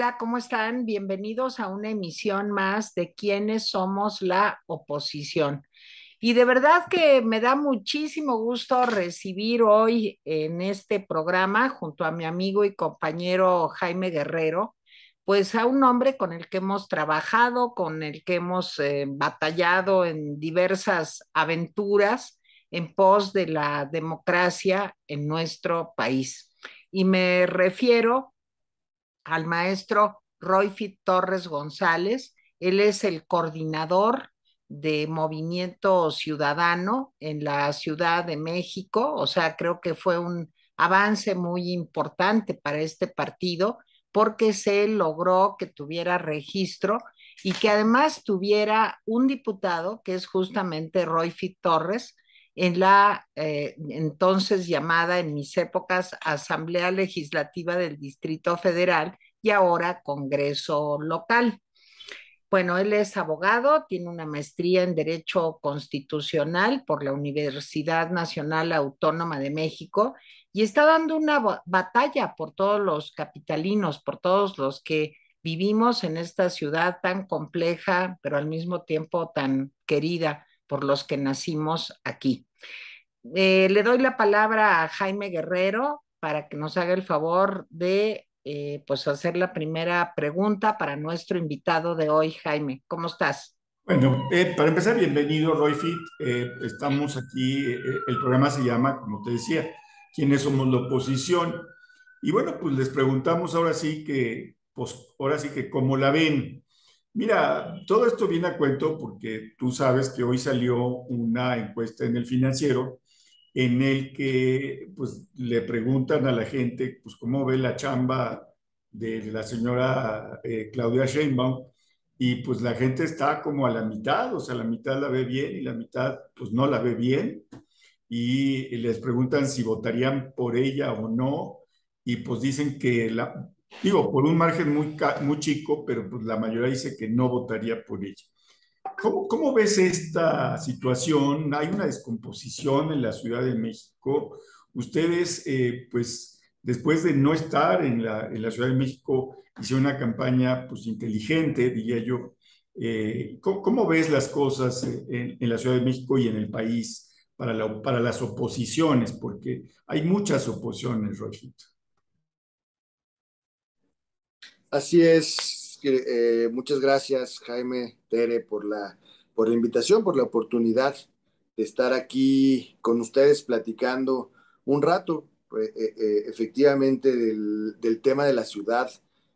Hola, ¿cómo están? Bienvenidos a una emisión más de ¿Quiénes somos la oposición? Y de verdad que me da muchísimo gusto recibir hoy en este programa, junto a mi amigo y compañero Jaime Guerrero, pues a un hombre con el que hemos trabajado, con el que hemos batallado en diversas aventuras en pos de la democracia en nuestro país. Y me refiero al maestro Royfit Torres González. Él es el coordinador de Movimiento Ciudadano en la Ciudad de México. O sea, creo que fue un avance muy importante para este partido porque se logró que tuviera registro y que además tuviera un diputado, que es justamente Royfit Torres, en la entonces llamada en mis épocas Asamblea Legislativa del Distrito Federal y ahora Congreso local. Bueno, él es abogado, tiene una maestría en Derecho Constitucional por la Universidad Nacional Autónoma de México y está dando una batalla por todos los capitalinos, por todos los que vivimos en esta ciudad tan compleja, pero al mismo tiempo tan querida por los que nacimos aquí. Le doy la palabra a Jaime Guerrero para que nos haga el favor de pues hacer la primera pregunta para nuestro invitado de hoy. Jaime, ¿cómo estás? Bueno, para empezar, bienvenido, Roy Fit. Estamos aquí, el programa se llama, como te decía, ¿quiénes somos la oposición? Y bueno, pues les preguntamos ahora sí que cómo la ven. Mira, todo esto viene a cuento porque tú sabes que hoy salió una encuesta en el Financiero en el que pues le preguntan a la gente pues cómo ve la chamba de la señora Claudia Sheinbaum, y pues la gente está como a la mitad, o sea, la mitad la ve bien y la mitad pues no la ve bien, y les preguntan si votarían por ella o no, y pues dicen que digo, por un margen muy chico, pero pues la mayoría dice que no votaría por ella. ¿Cómo ves esta situación? Hay una descomposición en la Ciudad de México. Ustedes, pues, después de no estar en la Ciudad de México, hicieron una campaña, pues, inteligente, diría yo. ¿Cómo ves las cosas en la Ciudad de México y en el país para las oposiciones? Porque hay muchas oposiciones, Rojito. Así es, muchas gracias Jaime, Tere, por la invitación, por la oportunidad de estar aquí con ustedes platicando un rato, efectivamente, del tema de la ciudad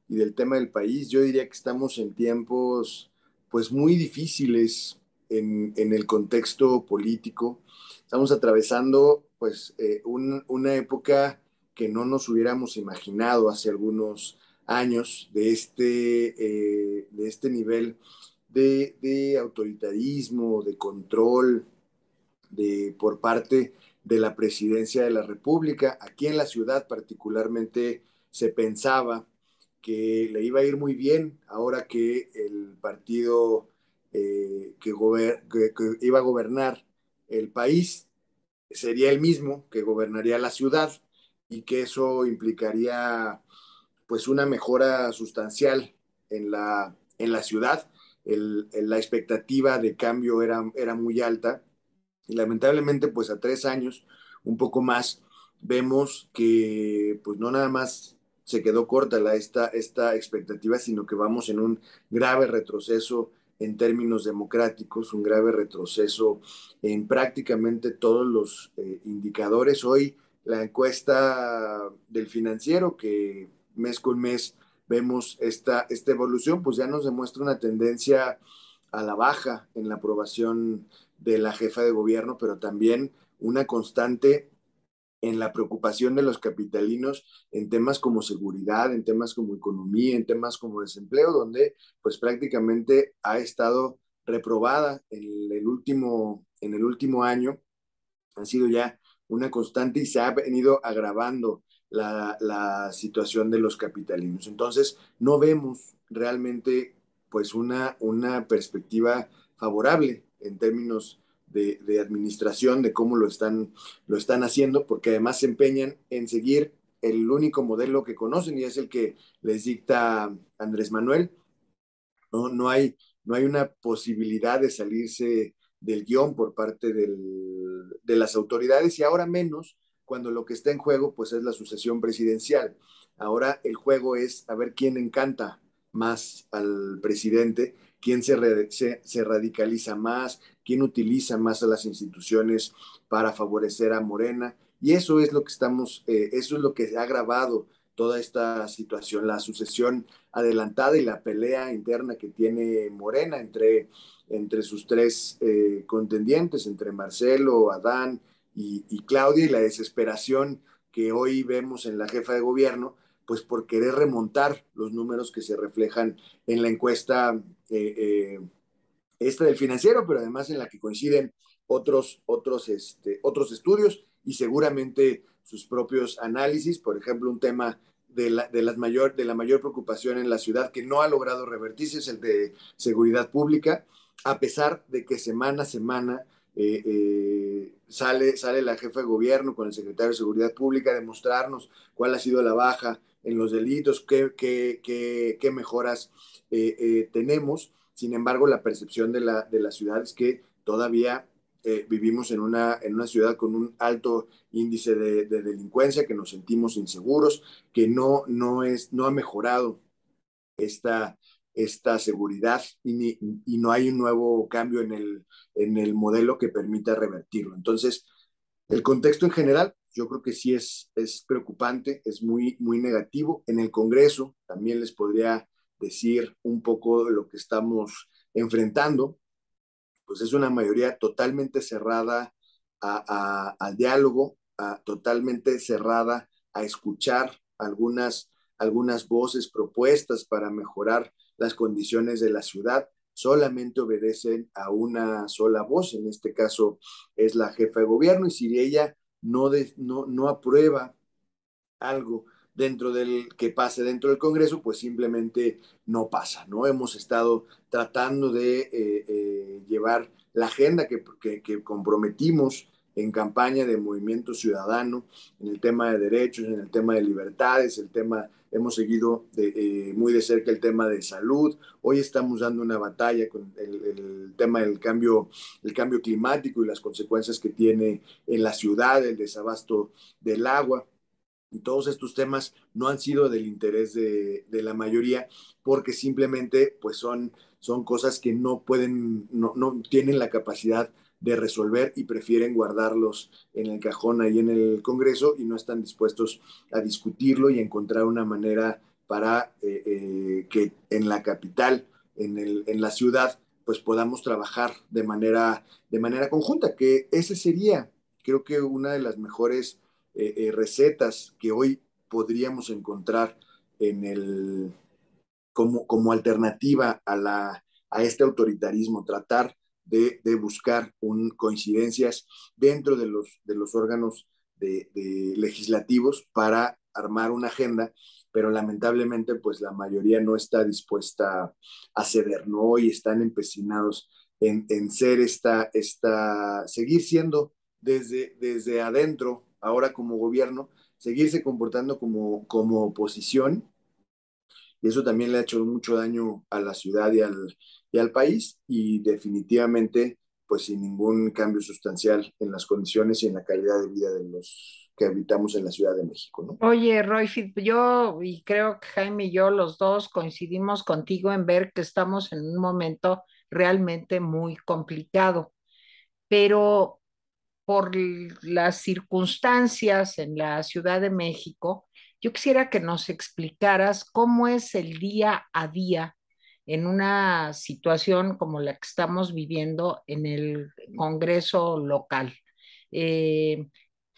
y del tema del país. Yo diría que estamos en tiempos pues muy difíciles en el contexto político. Estamos atravesando pues una época que no nos hubiéramos imaginado hace algunos años de este nivel de autoritarismo, de control por parte de la presidencia de la República. Aquí en la ciudad particularmente se pensaba que le iba a ir muy bien ahora que el partido que iba a gobernar el país sería el mismo que gobernaría la ciudad y que eso implicaría pues una mejora sustancial en la ciudad. La expectativa de cambio era muy alta y lamentablemente pues a 3 años, un poco más, vemos que pues no nada más se quedó corta esta expectativa, sino que vamos en un grave retroceso en términos democráticos, un grave retroceso en prácticamente todos los indicadores. Hoy la encuesta del Financiero, que mes con mes vemos esta evolución, pues ya nos demuestra una tendencia a la baja en la aprobación de la jefa de gobierno, pero también una constante en la preocupación de los capitalinos en temas como seguridad, en temas como economía, en temas como desempleo, donde pues prácticamente ha estado reprobada en el último año. Ha sido ya una constante y se ha venido agravando la situación de los capitalinos. Entonces, no vemos realmente pues una perspectiva favorable en términos de administración, de cómo lo están haciendo, porque además se empeñan en seguir el único modelo que conocen y es el que les dicta Andrés Manuel. No hay una posibilidad de salirse del guión por parte de las autoridades y ahora menos cuando lo que está en juego pues es la sucesión presidencial. Ahora el juego es a ver quién encanta más al presidente, quién se radicaliza más, quién utiliza más a las instituciones para favorecer a Morena. Y eso es lo que eso es lo que ha agravado toda esta situación, la sucesión adelantada y la pelea interna que tiene Morena entre sus tres contendientes, entre Marcelo, Adán y Claudia, y la desesperación que hoy vemos en la jefa de gobierno, pues por querer remontar los números que se reflejan en la encuesta esta del financiero, pero además en la que coinciden otros estudios y seguramente sus propios análisis, por ejemplo, un tema de la mayor preocupación en la ciudad que no ha logrado revertirse es el de seguridad pública, a pesar de que semana a semana sale la jefa de gobierno con el secretario de Seguridad Pública a demostrarnos cuál ha sido la baja en los delitos, qué mejoras tenemos. Sin embargo, la percepción de la ciudad es que todavía vivimos en una ciudad con un alto índice de delincuencia, que nos sentimos inseguros, que no ha mejorado esta, esta seguridad y no hay un nuevo cambio en el modelo que permita revertirlo. Entonces, el contexto en general, yo creo que sí es preocupante, es muy negativo. En el Congreso también les podría decir un poco de lo que estamos enfrentando, pues es una mayoría totalmente cerrada al diálogo, totalmente cerrada a escuchar algunas voces propuestas para mejorar las condiciones de la ciudad. Solamente obedecen a una sola voz, en este caso es la jefa de gobierno, y si ella no aprueba algo dentro del que pase dentro del Congreso, pues simplemente no pasa, ¿no? Hemos estado tratando de llevar la agenda que comprometimos en campaña de Movimiento Ciudadano, en el tema de derechos, en el tema de libertades, hemos seguido muy de cerca el tema de salud. Hoy estamos dando una batalla con el tema el cambio climático y las consecuencias que tiene en la ciudad, el desabasto del agua. Y todos estos temas no han sido del interés de la mayoría porque simplemente pues son cosas que no tienen la capacidad de resolver y prefieren guardarlos en el cajón ahí en el Congreso y no están dispuestos a discutirlo y encontrar una manera para que en la capital, en la ciudad, pues podamos trabajar de manera conjunta, que ese sería, creo que una de las mejores recetas que hoy podríamos encontrar en como alternativa a este autoritarismo, tratar buscar coincidencias dentro de los órganos legislativos para armar una agenda, pero lamentablemente pues la mayoría no está dispuesta a ceder, ¿no? Y están empecinados en ser seguir siendo desde adentro, ahora como gobierno, seguirse comportando como oposición, y eso también le ha hecho mucho daño a la ciudad y al país, y definitivamente, pues sin ningún cambio sustancial en las condiciones y en la calidad de vida de los que habitamos en la Ciudad de México, ¿no? Oye, Roy, yo y creo que Jaime y yo los dos coincidimos contigo en ver que estamos en un momento realmente muy complicado, pero por las circunstancias en la Ciudad de México, yo quisiera que nos explicaras cómo es el día a día en una situación como la que estamos viviendo en el Congreso local. Eh,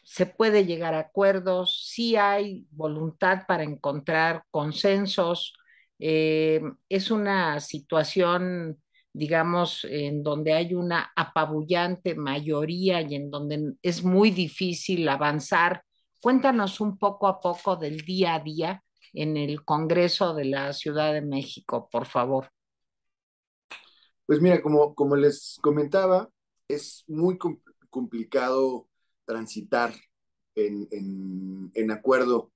¿Se puede llegar a acuerdos? ¿Sí hay voluntad para encontrar consensos? Es una situación, digamos, en donde hay una apabullante mayoría y en donde es muy difícil avanzar. Cuéntanos un poco a poco del día a día en el Congreso de la Ciudad de México, por favor. Pues mira, como les comentaba, es muy complicado transitar en acuerdo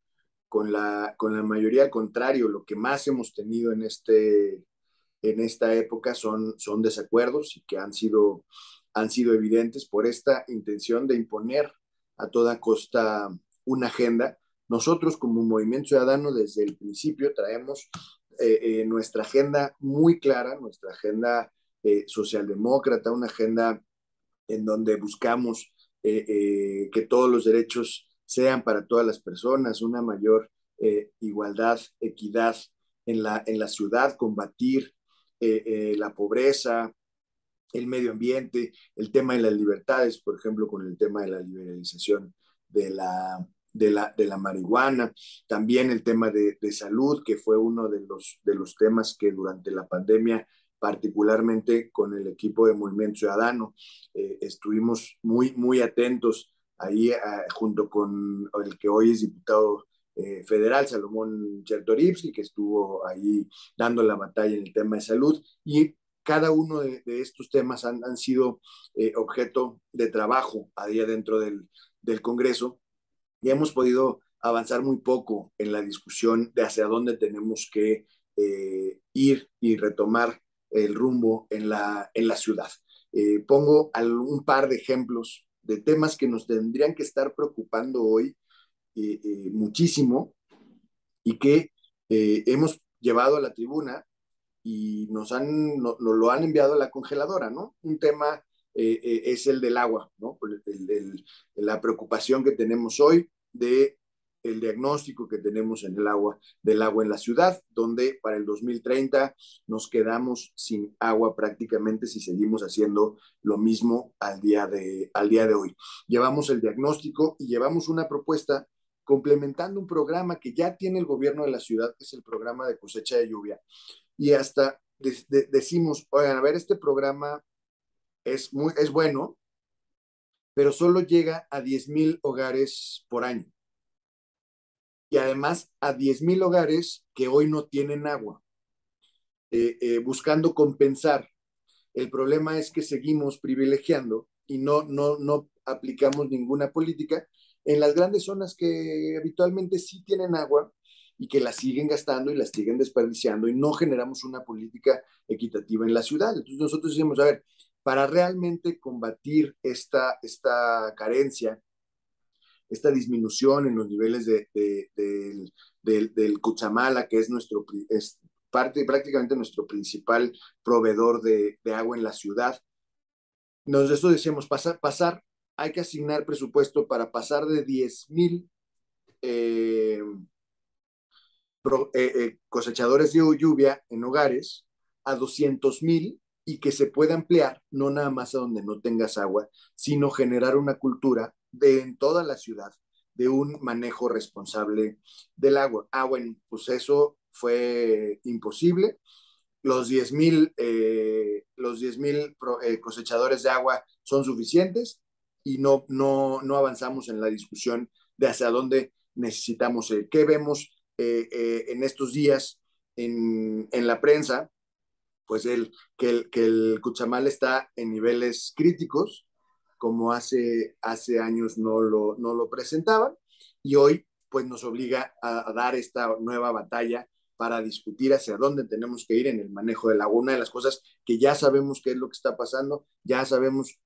con la mayoría, al contrario, lo que más hemos tenido en esta época son desacuerdos y que han sido evidentes por esta intención de imponer a toda costa una agenda. Nosotros como Movimiento Ciudadano desde el principio traemos nuestra agenda muy clara, nuestra agenda socialdemócrata, una agenda en donde buscamos que todos los derechos sean para todas las personas, una mayor igualdad, equidad en la ciudad, combatir la pobreza, el medio ambiente, el tema de las libertades, por ejemplo, con el tema de la liberalización de de la marihuana, también el tema de salud, que fue uno de los temas que durante la pandemia, particularmente con el equipo de Movimiento Ciudadano, estuvimos muy atentos ahí junto con el que hoy es diputado federal, Salomón Chertorivsky, que estuvo ahí dando la batalla en el tema de salud, y cada uno de estos temas han sido objeto de trabajo ahí adentro del Congreso y hemos podido avanzar muy poco en la discusión de hacia dónde tenemos que ir y retomar el rumbo en la ciudad. Pongo un par de ejemplos de temas que nos tendrían que estar preocupando hoy muchísimo y que hemos llevado a la tribuna y nos lo han enviado a la congeladora, ¿no? Un tema es el del agua, ¿no? La preocupación que tenemos hoy de el diagnóstico que tenemos en el agua, del agua en la ciudad, donde para el 2030 nos quedamos sin agua prácticamente si seguimos haciendo lo mismo al día de hoy. Llevamos el diagnóstico y llevamos una propuesta complementando un programa que ya tiene el gobierno de la ciudad, que es el programa de cosecha de lluvia, y hasta decimos, oigan, a ver, este programa es bueno, pero solo llega a 10,000 hogares por año. Y además a 10,000 hogares que hoy no tienen agua, buscando compensar. El problema es que seguimos privilegiando y no aplicamos ninguna política en las grandes zonas que habitualmente sí tienen agua y que la siguen gastando y las siguen desperdiciando y no generamos una política equitativa en la ciudad. Entonces nosotros decimos, a ver, para realmente combatir esta carencia, esta disminución en los niveles del Cuchamala, que es prácticamente nuestro principal proveedor de agua en la ciudad. Eso decíamos, hay que asignar presupuesto para pasar de 10,000 eh, cosechadores de lluvia en hogares a 200,000 y que se pueda ampliar no nada más a donde no tengas agua, sino generar una cultura en toda la ciudad de un manejo responsable del agua. Bueno, pues eso fue imposible. Los 10,000 cosechadores de agua son suficientes y no avanzamos en la discusión de hacia dónde necesitamos ir. ¿Qué vemos en estos días en la prensa? Pues que el Cuchamal está en niveles críticos, como hace años no lo presentaban, y hoy pues nos obliga a dar esta nueva batalla para discutir hacia dónde tenemos que ir en el manejo del agua. Una de las cosas que ya sabemos qué es lo que está pasando, ya sabemos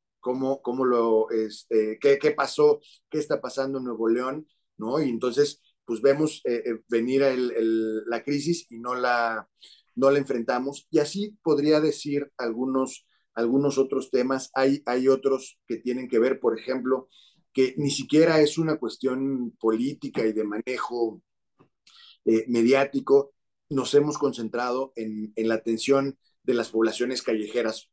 qué pasó, qué está pasando en Nuevo León, ¿no? Y entonces, pues vemos venir la crisis y no la enfrentamos. Y así podría decir algunos otros temas. Hay otros que tienen que ver, por ejemplo, que ni siquiera es una cuestión política y de manejo mediático. Nos hemos concentrado en la atención de las poblaciones callejeras,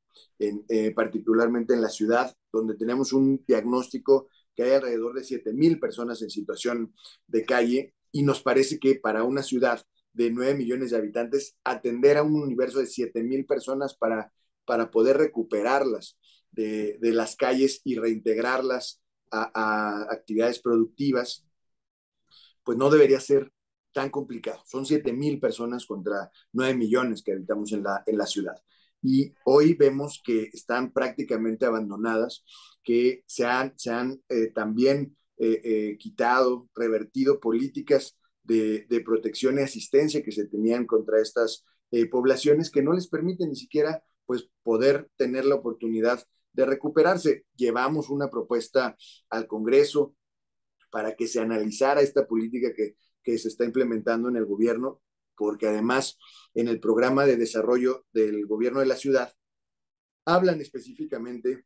particularmente en la ciudad, donde tenemos un diagnóstico que hay alrededor de 7,000 personas en situación de calle, y nos parece que para una ciudad de 9 millones de habitantes, atender a un universo de 7,000 personas para poder recuperarlas de las calles y reintegrarlas a actividades productivas, pues no debería ser tan complicado. Son 7,000 personas contra 9 millones que habitamos en la ciudad. Y hoy vemos que están prácticamente abandonadas, que se han también quitado, revertido políticas de protección y asistencia que se tenían contra estas poblaciones que no les permiten ni siquiera pues, poder tener la oportunidad de recuperarse. Llevamos una propuesta al Congreso para que se analizara esta política que se está implementando en el gobierno, porque además en el programa de desarrollo del gobierno de la ciudad hablan específicamente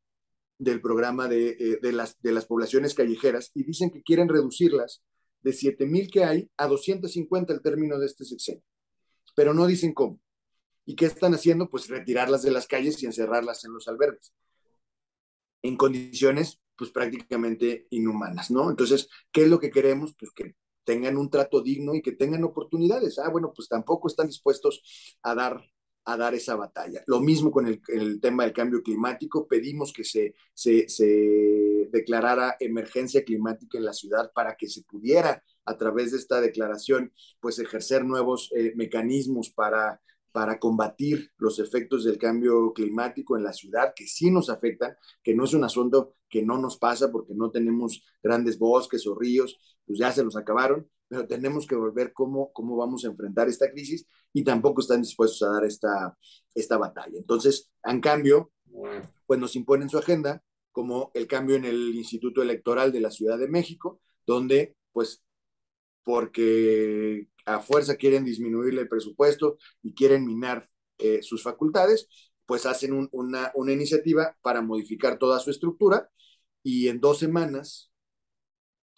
del programa de las poblaciones callejeras y dicen que quieren reducirlas de 7,000 que hay a 250 al término de este sexenio, pero no dicen cómo. ¿Y qué están haciendo? Pues retirarlas de las calles y encerrarlas en los albergues en condiciones pues prácticamente inhumanas, ¿no? Entonces, ¿qué es lo que queremos? Pues que tengan un trato digno y que tengan oportunidades. Ah, bueno, pues tampoco están dispuestos a dar esa batalla. Lo mismo con el tema del cambio climático. Pedimos que se declarara emergencia climática en la ciudad para que se pudiera, a través de esta declaración, pues ejercer nuevos mecanismos para combatir los efectos del cambio climático en la ciudad, que sí nos afectan, que no es un asunto que no nos pasa porque no tenemos grandes bosques o ríos, pues ya se los acabaron, pero tenemos que ver cómo vamos a enfrentar esta crisis y tampoco están dispuestos a dar esta batalla. Entonces, en cambio, pues nos imponen su agenda, como el cambio en el Instituto Electoral de la Ciudad de México, donde pues porque a fuerza quieren disminuirle el presupuesto y quieren minar sus facultades, pues hacen una iniciativa para modificar toda su estructura y en 2 semanas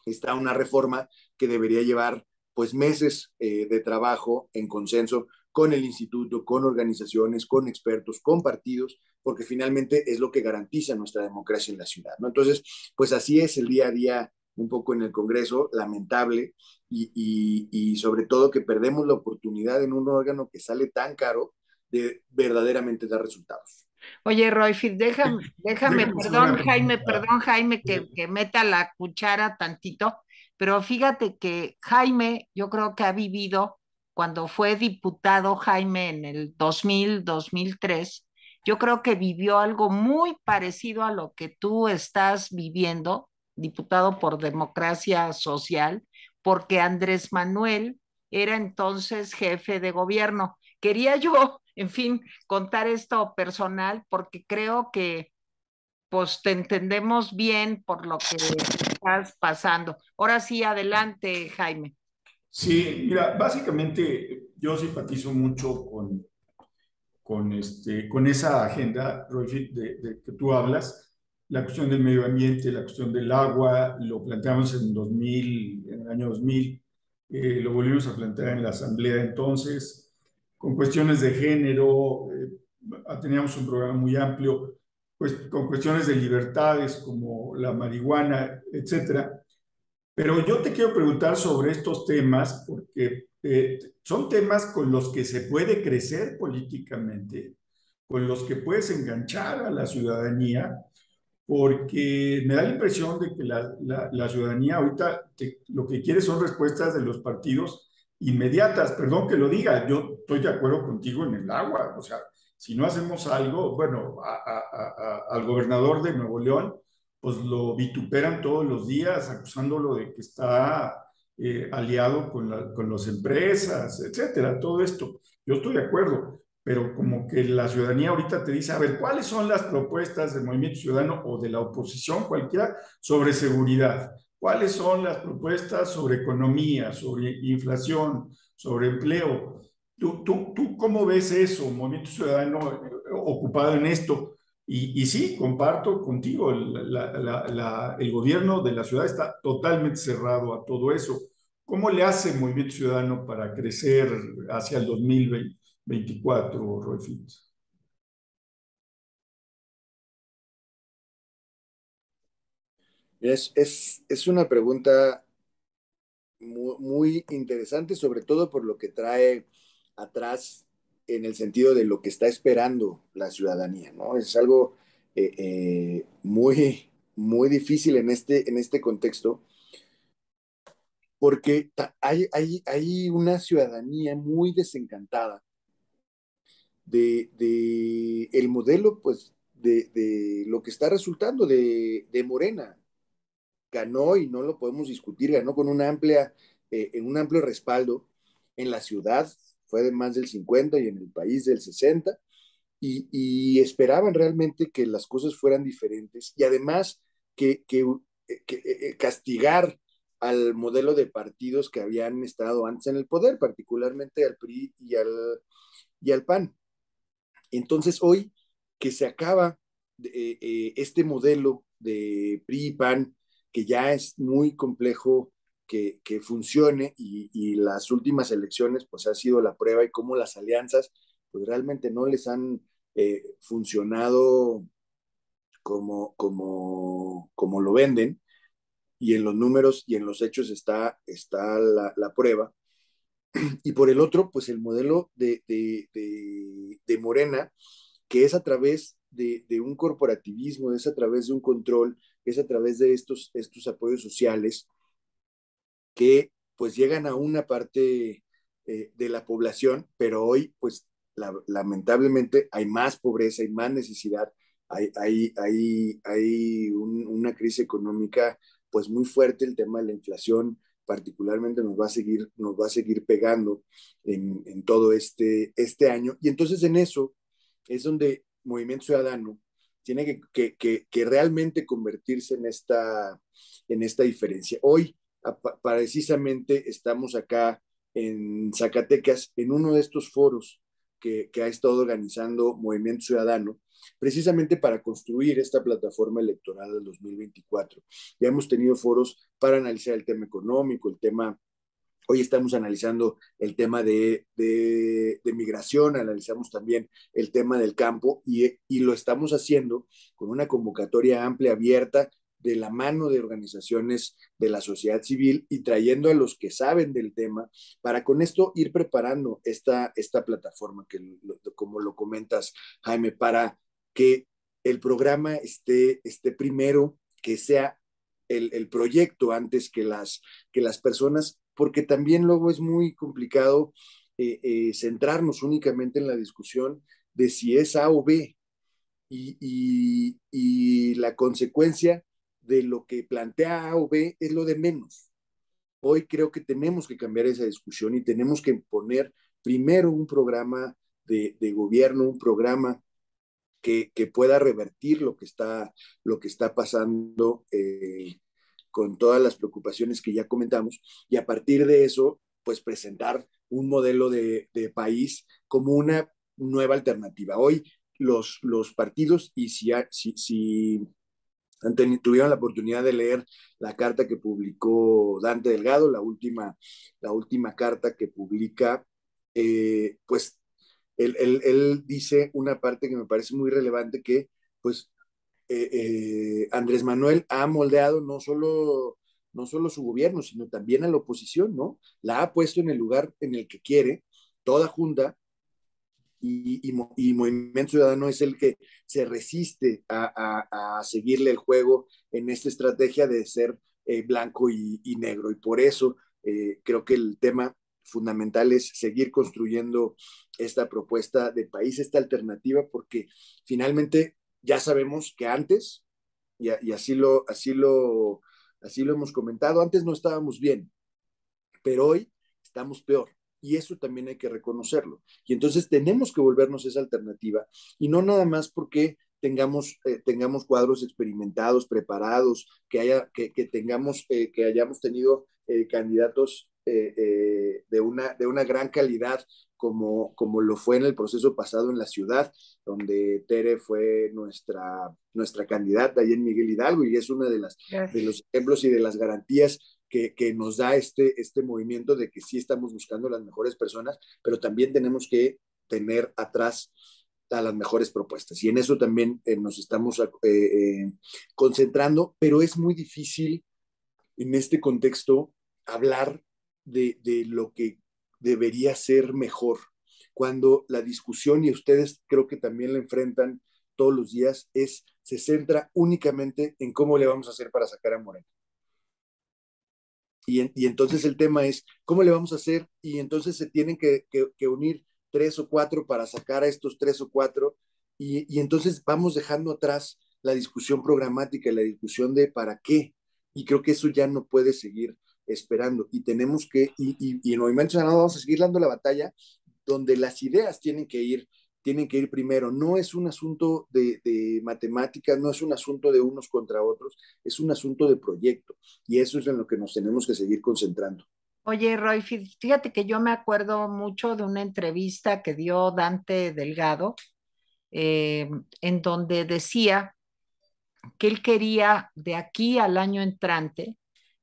está una reforma que debería llevar pues meses de trabajo en consenso con el instituto, con organizaciones, con expertos, con partidos, porque finalmente es lo que garantiza nuestra democracia en la ciudad, ¿no? Entonces, pues así es el día a día un poco en el Congreso, lamentable, y sobre todo que perdemos la oportunidad en un órgano que sale tan caro de verdaderamente dar resultados. Oye, Royfield, Déjame hacer una Perdón, pregunta. Jaime, que meta la cuchara tantito, pero fíjate que Jaime, yo creo que ha vivido, cuando fue diputado Jaime en el 2003, yo creo que vivió algo muy parecido a lo que tú estás viviendo, diputado por Democracia Social, porque Andrés Manuel era entonces jefe de gobierno. Quería yo, en fin, contar esto personal porque creo que pues te entendemos bien por lo que estás pasando. Ahora sí, adelante, Jaime. Sí, mira, básicamente yo simpatizo mucho con esa agenda, Roy, de que tú hablas, la cuestión del medio ambiente, la cuestión del agua, lo planteamos en 2000, en el año 2000, lo volvimos a plantear en la asamblea entonces, con cuestiones de género, teníamos un programa muy amplio, pues con cuestiones de libertades como la marihuana, etcétera. Pero yo te quiero preguntar sobre estos temas porque son temas con los que se puede crecer políticamente, con los que puedes enganchar a la ciudadanía, porque me da la impresión de que la ciudadanía ahorita lo que quiere son respuestas de los partidos inmediatas. Perdón que lo diga, yo estoy de acuerdo contigo en el agua. O sea, si no hacemos algo, bueno, al gobernador de Nuevo León, pues lo vituperan todos los días, acusándolo de que está aliado con las empresas, etcétera, todo esto. Yo estoy de acuerdo, pero como que la ciudadanía ahorita te dice, a ver, ¿cuáles son las propuestas del Movimiento Ciudadano o de la oposición cualquiera sobre seguridad? ¿Cuáles son las propuestas sobre economía, sobre inflación, sobre empleo? ¿Tú cómo ves eso, Movimiento Ciudadano ocupado en esto? Y sí, comparto contigo, el gobierno de la ciudad está totalmente cerrado a todo eso. ¿Cómo le hace Movimiento Ciudadano para crecer hacia el 2024, Roy Fitz? Es una pregunta muy interesante, sobre todo por lo que trae atrás en el sentido de lo que está esperando la ciudadanía, ¿no? Es algo muy difícil en este contexto, porque hay una ciudadanía muy desencantada de el modelo, pues, de lo que está resultando de Morena. Ganó, y no lo podemos discutir, ganó con una amplia en un amplio respaldo en la ciudad, fue de más del 50 y en el país del 60, y esperaban realmente que las cosas fueran diferentes y además que castigar al modelo de partidos que habían estado antes en el poder, particularmente al PRI y al PAN. Entonces hoy que se acaba este modelo de PRI y PAN, que ya es muy complejo que funcione y las últimas elecciones pues ha sido la prueba y cómo las alianzas pues realmente no les han funcionado como lo venden y en los números y en los hechos está la prueba. Y por el otro, pues el modelo de Morena, que es a través un corporativismo, es a través de un control, es a través de estos apoyos sociales que pues llegan a una parte de la población, pero hoy pues lamentablemente hay más pobreza, hay más necesidad, hay una crisis económica pues muy fuerte, el tema de la inflación particularmente nos va a seguir pegando en todo este año. Y entonces en eso es donde Movimiento Ciudadano tiene que realmente convertirse en esta diferencia. Hoy precisamente estamos acá en Zacatecas, en uno de estos foros que ha estado organizando Movimiento Ciudadano, precisamente para construir esta plataforma electoral del 2024. Ya hemos tenido foros para analizar el tema económico, el tema. Hoy estamos analizando el tema de migración, analizamos también el tema del campo y lo estamos haciendo con una convocatoria amplia, abierta, de la mano de organizaciones de la sociedad civil y trayendo a los que saben del tema para con esto ir preparando esta plataforma que, como lo comentas, Jaime, para que el programa esté primero, que sea el proyecto antes que las personas, porque también luego es muy complicado centrarnos únicamente en la discusión de si es A o B y la consecuencia de lo que plantea A o B es lo de menos. Hoy creo que tenemos que cambiar esa discusión y tenemos que poner primero un programa de gobierno, un programa que pueda revertir lo que está pasando con todas las preocupaciones que ya comentamos y a partir de eso, pues presentar un modelo de país como una nueva alternativa. Hoy los partidos, y si tuvieron la oportunidad de leer la carta que publicó Dante Delgado, la última carta que publica, pues él dice una parte que me parece muy relevante que pues Andrés Manuel ha moldeado no solo su gobierno, sino también a la oposición, ¿no? La ha puesto en el lugar en el que quiere, toda junta, y Movimiento Ciudadano es el que se resiste a seguirle el juego en esta estrategia de ser blanco y negro. Y por eso creo que el tema fundamental es seguir construyendo esta propuesta de país, esta alternativa, porque finalmente ya sabemos que antes, y así lo hemos comentado, antes no estábamos bien, pero hoy estamos peor. Y eso también hay que reconocerlo. Y entonces tenemos que volvernos esa alternativa y no nada más porque tengamos cuadros experimentados, preparados, que hayamos tenido candidatos de una gran calidad como lo fue en el proceso pasado en la ciudad, donde Tere fue nuestra candidata ahí en Miguel Hidalgo y es una de los ejemplos y de las garantías que nos da este movimiento de que sí estamos buscando las mejores personas, pero también tenemos que tener atrás a las mejores propuestas. Y en eso también nos estamos concentrando, pero es muy difícil en este contexto hablar de lo que debería ser mejor, cuando la discusión, y ustedes creo que también la enfrentan todos los días, se centra únicamente en cómo le vamos a hacer para sacar a Moreno. Y entonces el tema es, ¿cómo le vamos a hacer? Y entonces se tienen que unir 3 o 4 para sacar a estos 3 o 4, y entonces vamos dejando atrás la discusión programática, la discusión de para qué, y creo que eso ya no puede seguir esperando. Y tenemos que, y en Movimiento Ciudadano vamos a seguir dando la batalla donde las ideas tienen que ir primero. No es un asunto de matemáticas, no es un asunto de unos contra otros, es un asunto de proyecto. Y eso es en lo que nos tenemos que seguir concentrando. Oye, Roy, fíjate que yo me acuerdo mucho de una entrevista que dio Dante Delgado, eh, en donde decía que él quería de aquí al año entrante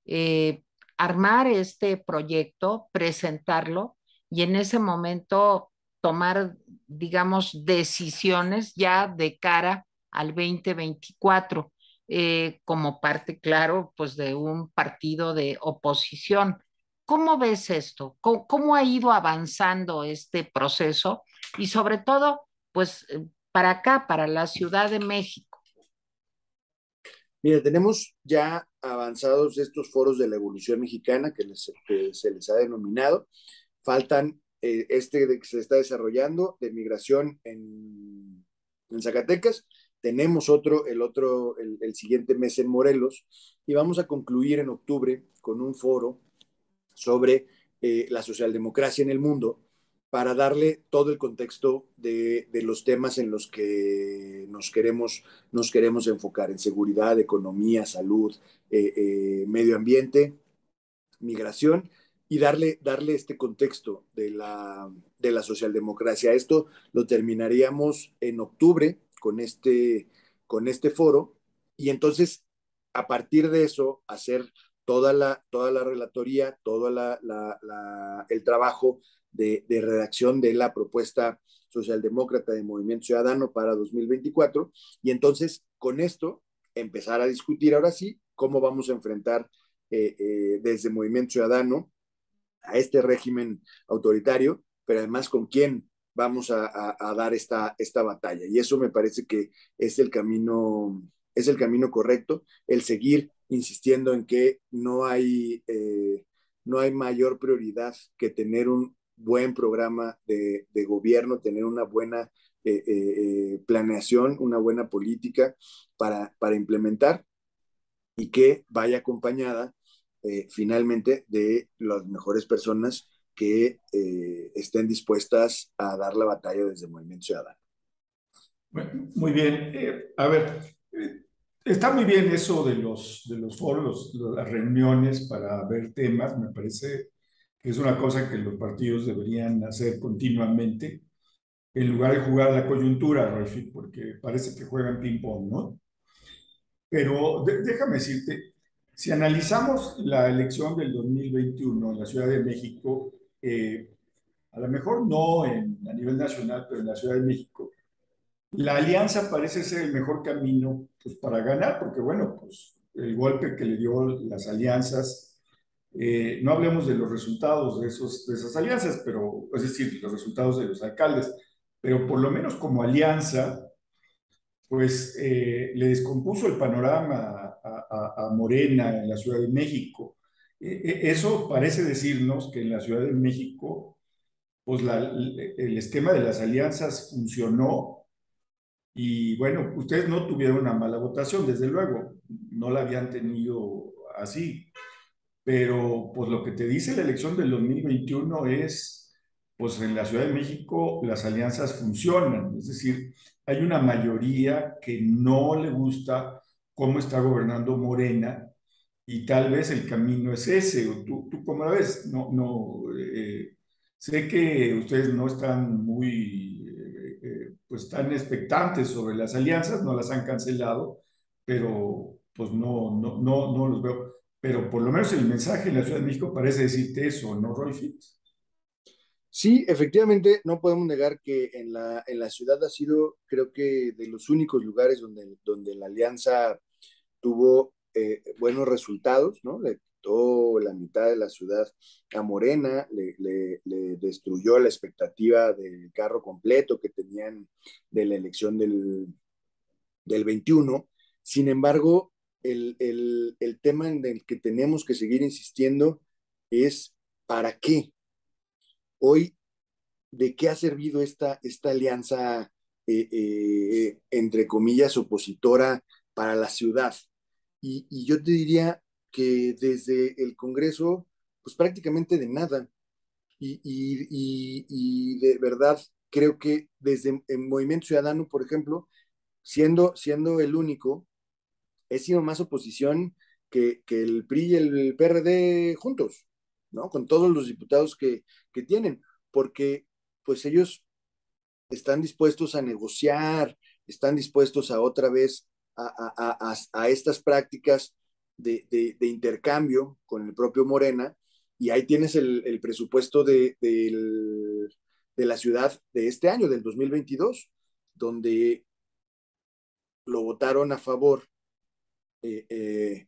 eh, armar este proyecto, presentarlo y en ese momento tomar, digamos, decisiones ya de cara al 2024, como parte, claro, pues de un partido de oposición. ¿Cómo ves esto? ¿Cómo ha ido avanzando este proceso? Y sobre todo, pues para acá, para la Ciudad de México. Mira, tenemos ya avanzados estos foros de la evolución mexicana que se les ha denominado. Faltan que se está desarrollando de migración en Zacatecas. Tenemos el siguiente mes en Morelos y vamos a concluir en octubre con un foro sobre la socialdemocracia en el mundo para darle todo el contexto de los temas en los que nos queremos enfocar, en seguridad, economía, salud, medio ambiente, migración, y darle este contexto de la socialdemocracia. Esto lo terminaríamos en octubre con este foro, y entonces a partir de eso hacer toda la relatoría, el trabajo de redacción de la propuesta socialdemócrata de Movimiento Ciudadano para 2024, y entonces con esto empezar a discutir ahora sí cómo vamos a enfrentar desde Movimiento Ciudadano a este régimen autoritario, pero además con quién vamos a dar esta batalla. Y eso me parece que es el camino correcto, el seguir insistiendo en que no hay mayor prioridad que tener un buen programa de gobierno, tener una buena planeación, una buena política para implementar y que vaya acompañada finalmente de las mejores personas que estén dispuestas a dar la batalla desde Movimiento Ciudadano. Bueno, muy bien. A ver, está muy bien eso de los foros, las reuniones para ver temas. Me parece que es una cosa que los partidos deberían hacer continuamente, en lugar de jugar la coyuntura, Rafi, porque parece que juegan ping-pong, ¿no? Pero déjame decirte, si analizamos la elección del 2021 en la Ciudad de México, a lo mejor no a nivel nacional, pero en la Ciudad de México, la alianza parece ser el mejor camino pues, para ganar, porque bueno, pues el golpe que le dio las alianzas, no hablemos de los resultados de esas alianzas, pero es decir, los resultados de los alcaldes, pero por lo menos como alianza, pues le descompuso el panorama a Morena en la Ciudad de México. Eso parece decirnos que en la Ciudad de México, pues el esquema de las alianzas funcionó y bueno, ustedes no tuvieron una mala votación, desde luego, no la habían tenido así, pero pues lo que te dice la elección del 2021 es, pues en la Ciudad de México las alianzas funcionan, es decir, hay una mayoría que no le gusta cómo está gobernando Morena y tal vez el camino es ese, o tú cómo la ves, sé que ustedes no están muy, pues tan expectantes sobre las alianzas, no las han cancelado, pero pues no los veo. Pero por lo menos el mensaje en la Ciudad de México parece decirte eso, ¿no, Roy Fitz? Sí, efectivamente, no podemos negar que en la ciudad ha sido, creo que, de los únicos lugares donde la alianza tuvo buenos resultados, ¿no? Le quitó la mitad de la ciudad a Morena, le destruyó la expectativa del carro completo que tenían de la elección del 21. Sin embargo, el tema en el que tenemos que seguir insistiendo es ¿para qué? Hoy, ¿de qué ha servido esta alianza, entre comillas, opositora para la ciudad? Y yo te diría que desde el Congreso, pues prácticamente de nada. Y de verdad creo que desde el Movimiento Ciudadano, por ejemplo, siendo el único, he sido más oposición que el PRI y el PRD juntos, ¿no? Con todos los diputados que tienen, porque pues ellos están dispuestos a negociar, están dispuestos a otra vez a estas prácticas de intercambio con el propio Morena, y ahí tienes el presupuesto de la ciudad de este año, del 2022, donde lo votaron a favor eh, eh,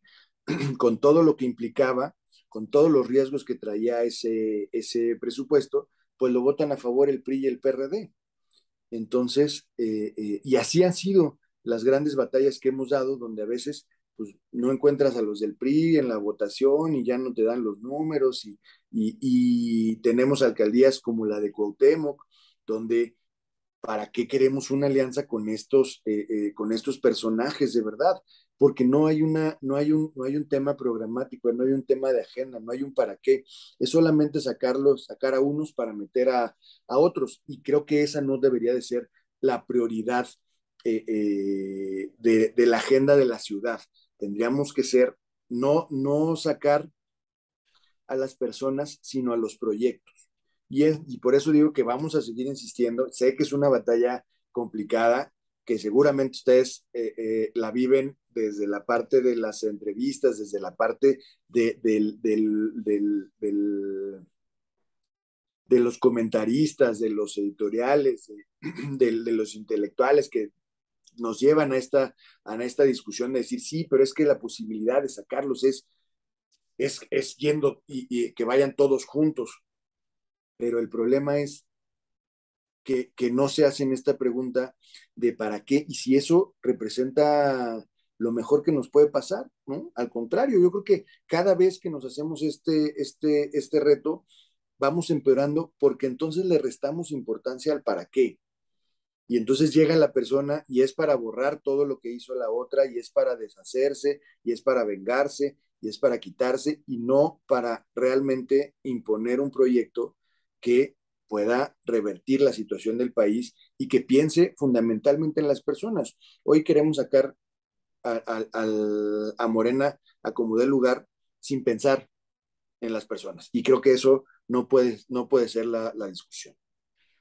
con todo lo que implicaba, con todos los riesgos que traía ese presupuesto, pues lo votan a favor el PRI y el PRD. Entonces, y así han sido las grandes batallas que hemos dado, donde a veces pues, no encuentras a los del PRI en la votación y ya no te dan los números, y tenemos alcaldías como la de Cuauhtémoc, donde ¿para qué queremos una alianza con estos personajes de verdad? Porque no hay un tema programático, no hay un tema de agenda, no hay un para qué. Es solamente sacar a unos para meter a otros. Y creo que esa no debería de ser la prioridad de la agenda de la ciudad. Tendríamos que ser, no sacar a las personas, sino a los proyectos. Y por eso digo que vamos a seguir insistiendo. Sé que es una batalla complicada, que seguramente ustedes la viven desde la parte de las entrevistas, desde la parte de los comentaristas, de los editoriales, de los intelectuales que nos llevan a esta discusión de decir, sí, pero es que la posibilidad de sacarlos es yendo y que vayan todos juntos. Pero el problema es que no se hacen esta pregunta de para qué y si eso representa lo mejor que nos puede pasar, ¿no? Al contrario, yo creo que cada vez que nos hacemos este reto, vamos empeorando porque entonces le restamos importancia al para qué. Y entonces llega la persona y es para borrar todo lo que hizo la otra, y es para deshacerse, y es para vengarse, y es para quitarse, y no para realmente imponer un proyecto que pueda revertir la situación del país y que piense fundamentalmente en las personas. Hoy queremos sacar a Morena a como dé lugar sin pensar en las personas. Y creo que eso no puede ser la discusión.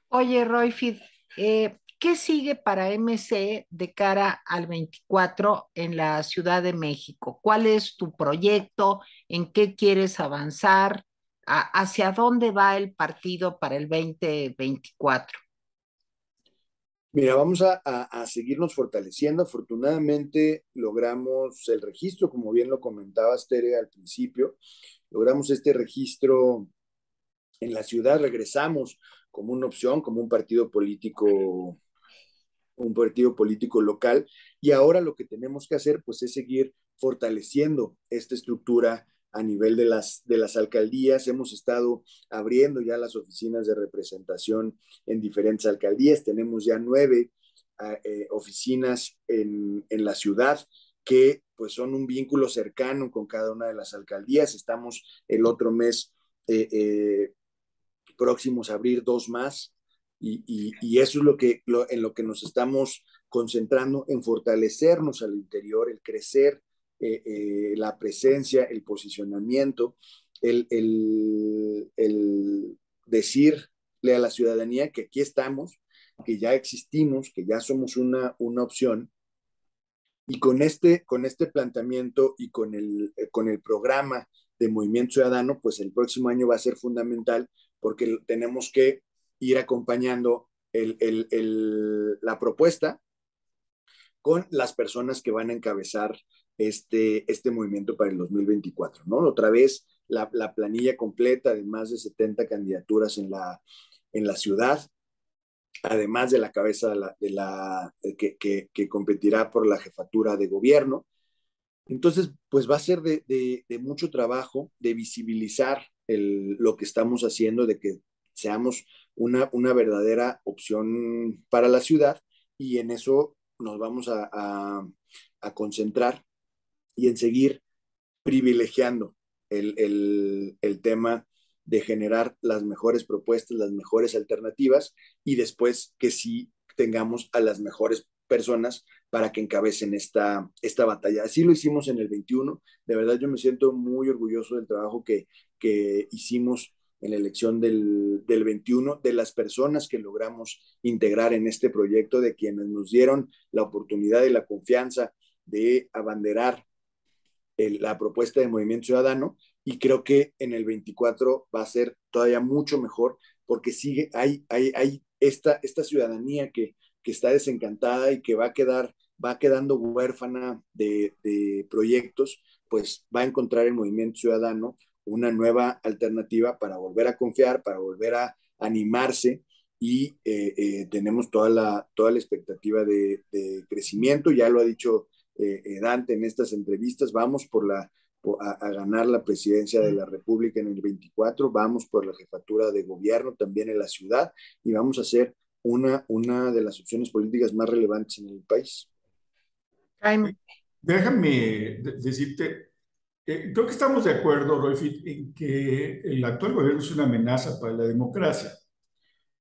Oye, Royfit, ¿qué sigue para MC de cara al 24 en la Ciudad de México? ¿Cuál es tu proyecto? ¿En qué quieres avanzar? ¿Hacia dónde va el partido para el 2024? Mira, vamos a seguirnos fortaleciendo. Afortunadamente logramos el registro, como bien lo comentabas, Tere, al principio. Logramos este registro en la ciudad, regresamos como una opción, como un partido político local, y ahora lo que tenemos que hacer pues es seguir fortaleciendo esta estructura a nivel de las alcaldías. Hemos estado abriendo ya las oficinas de representación en diferentes alcaldías. Tenemos ya 9 oficinas en la ciudad que pues son un vínculo cercano con cada una de las alcaldías. Estamos el otro mes próximos a abrir 2 más, y eso es en lo que nos estamos concentrando, en fortalecernos al interior, el crecer la presencia, el posicionamiento, el decirle a la ciudadanía que aquí estamos, que ya existimos, que ya somos una opción. Y con este planteamiento y con el programa de Movimiento Ciudadano, pues el próximo año va a ser fundamental, porque tenemos que ir acompañando la propuesta con las personas que van a encabezar este movimiento para el 2024, ¿no? Otra vez, la planilla completa de más de 70 candidaturas en la ciudad, además de la cabeza que competirá por la jefatura de gobierno. Entonces, pues va a ser de mucho trabajo, de visibilizar lo que estamos haciendo, de que seamos una verdadera opción para la ciudad, y en eso nos vamos a concentrar y en seguir privilegiando el tema de generar las mejores propuestas, las mejores alternativas y después que sí tengamos a las mejores personas para que encabecen esta batalla. Así lo hicimos en el 21. De verdad yo me siento muy orgulloso del trabajo que hicimos en la elección del 21, de las personas que logramos integrar en este proyecto, de quienes nos dieron la oportunidad y la confianza de abanderar la propuesta de Movimiento Ciudadano, y creo que en el 24 va a ser todavía mucho mejor porque hay esta ciudadanía que está desencantada y que va quedando huérfana de proyectos, pues va a encontrar en Movimiento Ciudadano una nueva alternativa para volver a confiar, para volver a animarse, y tenemos toda la expectativa de crecimiento. Ya lo ha dicho Dante en estas entrevistas. Vamos a ganar la presidencia de la República en el 24, vamos por la jefatura de gobierno también en la ciudad, y vamos a ser una de las opciones políticas más relevantes en el país. Jaime. Déjame decirte, creo que estamos de acuerdo, Roy, en que el actual gobierno es una amenaza para la democracia.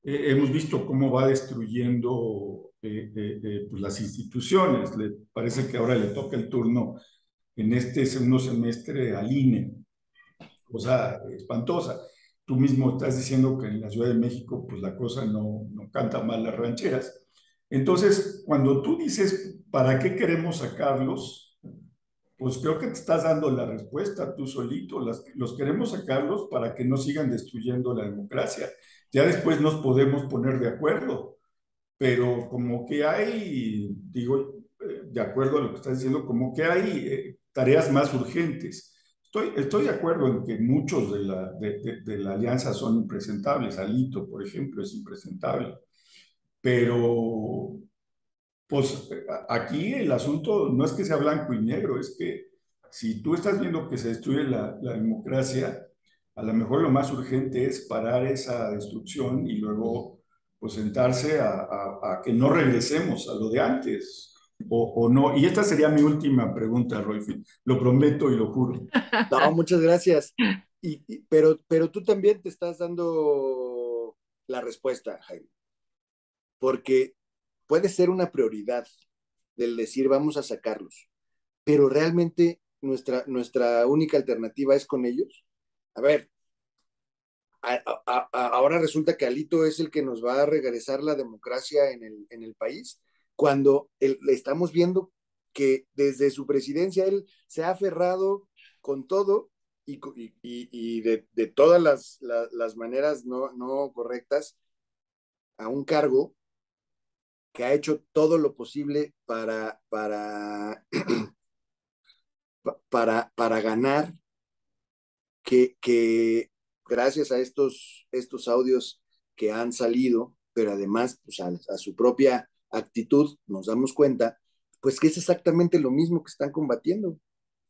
Hemos visto cómo va destruyendo pues las instituciones. Le parece que ahora le toca el turno en este segundo semestre al INE, cosa espantosa. Tú mismo estás diciendo que en la Ciudad de México pues la cosa no canta mal las rancheras. Entonces, cuando tú dices, ¿para qué queremos sacarlos? Pues creo que te estás dando la respuesta tú solito. Los queremos sacarlos para que no sigan destruyendo la democracia. Ya después nos podemos poner de acuerdo, pero como que hay, digo, de acuerdo a lo que estás diciendo, como que hay tareas más urgentes. Estoy de acuerdo en que muchos de la alianza son impresentables. Alito, por ejemplo, es impresentable. Pero, pues aquí el asunto no es que sea blanco y negro, es que si tú estás viendo que se destruye la democracia, a lo mejor lo más urgente es parar esa destrucción y luego pues sentarse a que no regresemos a lo de antes o no. Y esta sería mi última pregunta, Roy. Lo prometo y lo juro. No, muchas gracias. Pero tú también te estás dando la respuesta, Jaime, porque puede ser una prioridad del decir vamos a sacarlos, pero realmente nuestra única alternativa es con ellos. A ver, ahora resulta que Alito es el que nos va a regresar la democracia en el país, cuando estamos viendo que desde su presidencia él se ha aferrado con todo y de todas las maneras no correctas a un cargo que ha hecho todo lo posible para ganar, que gracias a estos audios que han salido, pero además pues, a su propia actitud, nos damos cuenta, pues que es exactamente lo mismo que están combatiendo.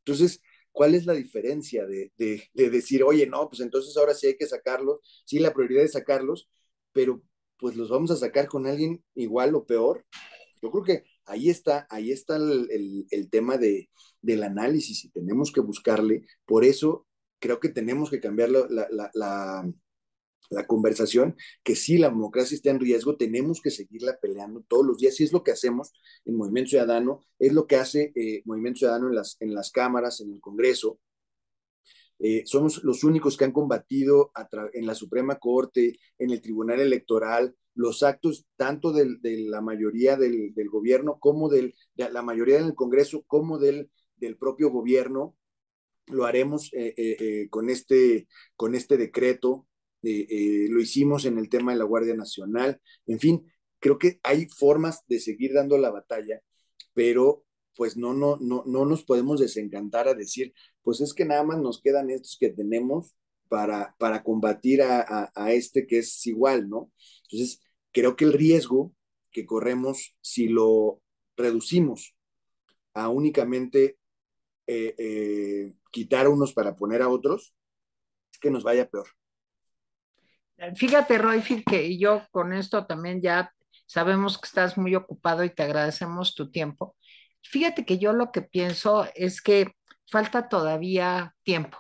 Entonces, ¿cuál es la diferencia de decir, oye, no, pues entonces ahora sí hay que sacarlos, sí, la prioridad es sacarlos, pero pues los vamos a sacar con alguien igual o peor? Yo creo que ahí está el tema del análisis, y tenemos que buscarle. Por eso creo que tenemos que cambiar la conversación, que si la democracia está en riesgo, tenemos que seguirla peleando todos los días, y es lo que hacemos en Movimiento Ciudadano, es lo que hace Movimiento Ciudadano en las cámaras, en el Congreso. Somos los únicos que han combatido en la Suprema Corte, en el Tribunal Electoral, los actos tanto de la mayoría del gobierno como de la mayoría del Congreso como del propio gobierno. Lo haremos con este decreto. Lo hicimos en el tema de la Guardia Nacional. En fin, creo que hay formas de seguir dando la batalla, pero pues no nos podemos desencantar a decir, pues es que nada más nos quedan estos que tenemos para combatir a este que es igual, ¿no? Entonces, creo que el riesgo que corremos si lo reducimos a únicamente quitar unos para poner a otros, es que nos vaya peor. Fíjate, Roy, que yo con esto también ya sabemos que estás muy ocupado y te agradecemos tu tiempo. Fíjate que yo lo que pienso es que falta todavía tiempo.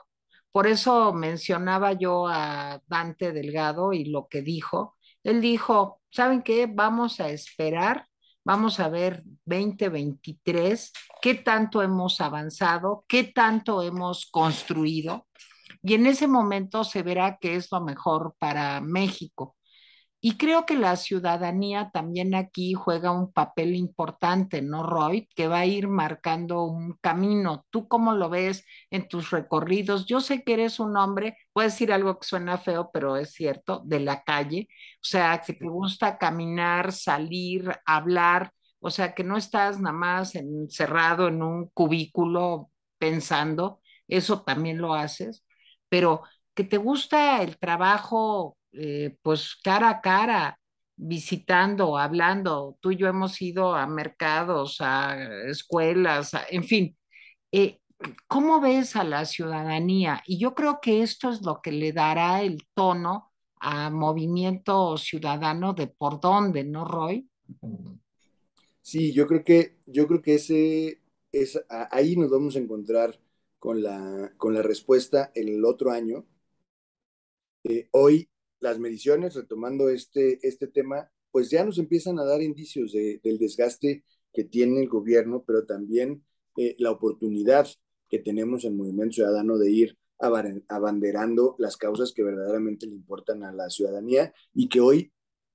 Por eso mencionaba yo a Dante Delgado y lo que dijo. Él dijo, ¿saben qué? Vamos a esperar, vamos a ver 2023, qué tanto hemos avanzado, qué tanto hemos construido, y en ese momento se verá qué es lo mejor para México. Y creo que la ciudadanía también aquí juega un papel importante, ¿no, Roy? Que va a ir marcando un camino. ¿Tú cómo lo ves en tus recorridos? Yo sé que eres un hombre, voy a decir algo que suena feo, pero es cierto, de la calle. O sea, que te gusta caminar, salir, hablar. O sea, que no estás nada más encerrado en un cubículo pensando. Eso también lo haces. Pero que te gusta el trabajo, pues cara a cara, visitando, hablando. Tú y yo hemos ido a mercados, a escuelas, en fin. Eh, ¿Cómo ves a la ciudadanía? Y yo creo que esto es lo que le dará el tono a Movimiento Ciudadano de por dónde, ¿no, Roy? Sí, yo creo que ahí nos vamos a encontrar con la respuesta el otro año. Hoy las mediciones, retomando este tema, pues ya nos empiezan a dar indicios del desgaste que tiene el gobierno, pero también la oportunidad que tenemos en Movimiento Ciudadano de ir abanderando las causas que verdaderamente le importan a la ciudadanía y que hoy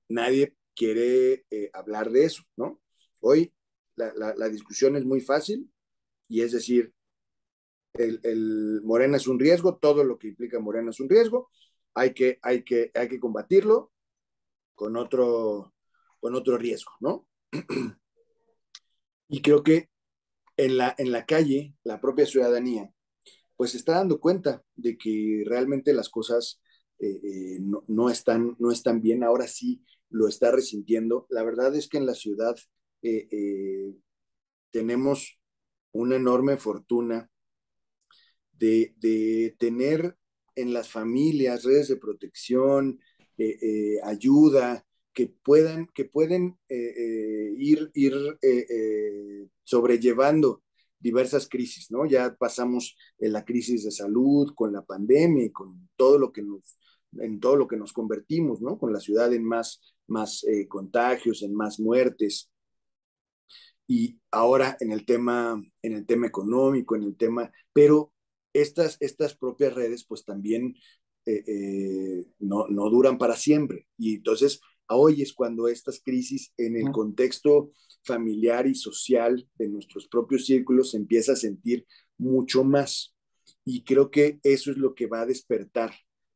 nadie quiere hablar de eso, ¿no? Hoy la discusión es muy fácil y es decir, el Morena es un riesgo, todo lo que implica Morena es un riesgo, hay que combatirlo con con otro riesgo, ¿no? Y creo que en la calle, la propia ciudadanía, pues se está dando cuenta de que realmente las cosas no están bien, ahora sí lo está resintiendo. La verdad es que en la ciudad eh, eh, tenemos una enorme fortuna de tener en las familias redes de protección, ayuda, que pueden ir sobrellevando diversas crisis, ¿no? Ya pasamos en la crisis de salud, con la pandemia y con todo lo que en todo lo que nos convertimos, ¿no? Con la ciudad en más contagios, en más muertes, y ahora en el tema económico, en el tema, pero estas propias redes pues también no duran para siempre. Y entonces hoy es cuando estas crisis en el contexto familiar y social de nuestros propios círculos se empieza a sentir mucho más. Y creo que eso es lo que va a despertar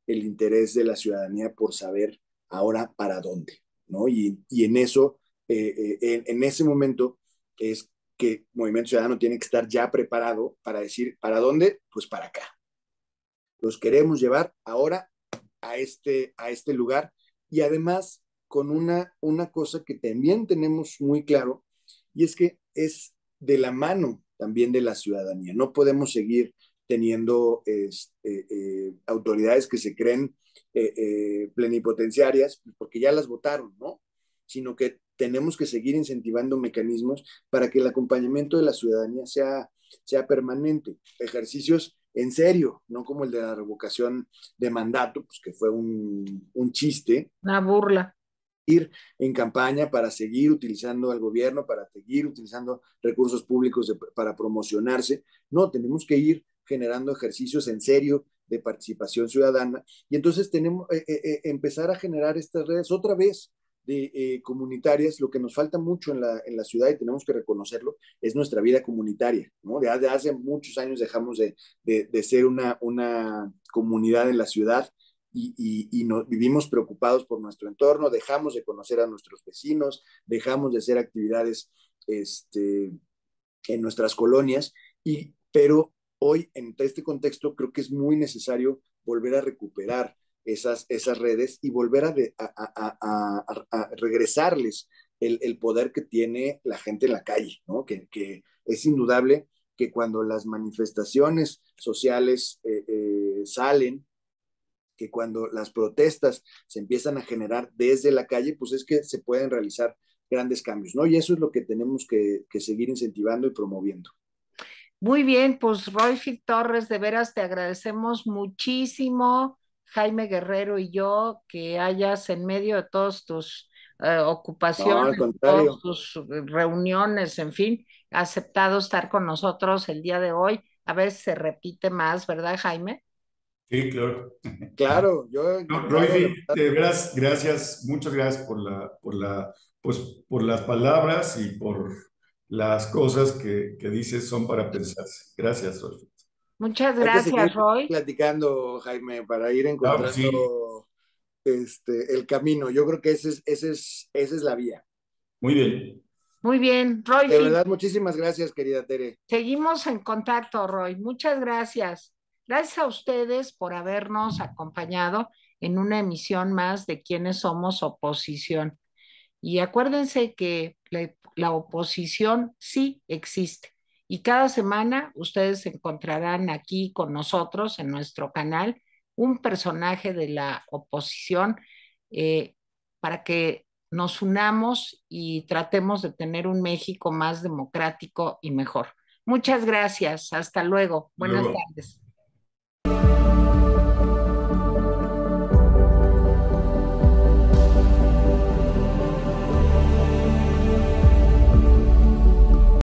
el interés de la ciudadanía por saber ahora para dónde, ¿no? Y en eso, en ese momento, es que Movimiento Ciudadano tiene que estar ya preparado para decir, ¿para dónde? Pues para acá. Los queremos llevar ahora a este lugar y además con una cosa que también tenemos muy claro y es que es de la mano también de la ciudadanía. No podemos seguir teniendo autoridades que se creen plenipotenciarias porque ya las votaron, ¿no? Sino que tenemos que seguir incentivando mecanismos para que el acompañamiento de la ciudadanía sea permanente. Ejercicios en serio, no como el de la revocación de mandato, pues que fue un chiste, Una burla. ir en campaña para seguir utilizando al gobierno, para seguir utilizando recursos públicos para promocionarse. No, tenemos que ir generando ejercicios en serio de participación ciudadana y entonces tenemos empezar a generar estas redes otra vez de comunitarias. Lo que nos falta mucho en la ciudad y tenemos que reconocerlo es nuestra vida comunitaria, ¿no? De hace muchos años dejamos de ser una comunidad en la ciudad y vivimos preocupados por nuestro entorno, dejamos de conocer a nuestros vecinos, dejamos de hacer actividades en nuestras colonias, pero hoy en este contexto creo que es muy necesario volver a recuperar esas redes y volver a regresarles el poder que tiene la gente en la calle, ¿no? Que es indudable que cuando las manifestaciones sociales salen, que cuando las protestas se empiezan a generar desde la calle, pues es que se pueden realizar grandes cambios, ¿no? Y eso es lo que tenemos que seguir incentivando y promoviendo. Muy bien, pues Royfield Torres, de veras te agradecemos muchísimo, Jaime Guerrero y yo, que hayas en medio de todas tus No, ocupaciones, al todas contrario. tus reuniones, en fin, aceptado estar con nosotros el día de hoy. A ver si se repite más, ¿verdad, Jaime? Sí, claro. Claro, yo No, encantado, la Roy, verdad. de veras, gracias, muchas gracias pues, por las palabras y por las cosas que dices son para pensarse. Gracias, Roy. Muchas Hay que gracias, seguir Roy. platicando, Jaime, para ir Claro que sí, encontrando el camino. Yo creo que esa es la vía. muy bien. Muy bien, De Royfield. verdad, muchísimas gracias, querida Tere. Seguimos en contacto, Roy. Muchas gracias. Gracias a ustedes por habernos acompañado en una emisión más de Quiénes somos oposición. Y acuérdense que la oposición sí existe. Y cada semana ustedes encontrarán aquí con nosotros en nuestro canal un personaje de la oposición eh, para que nos unamos y tratemos de tener un México más democrático y mejor. Muchas gracias. Hasta luego. Buenas Luego. tardes.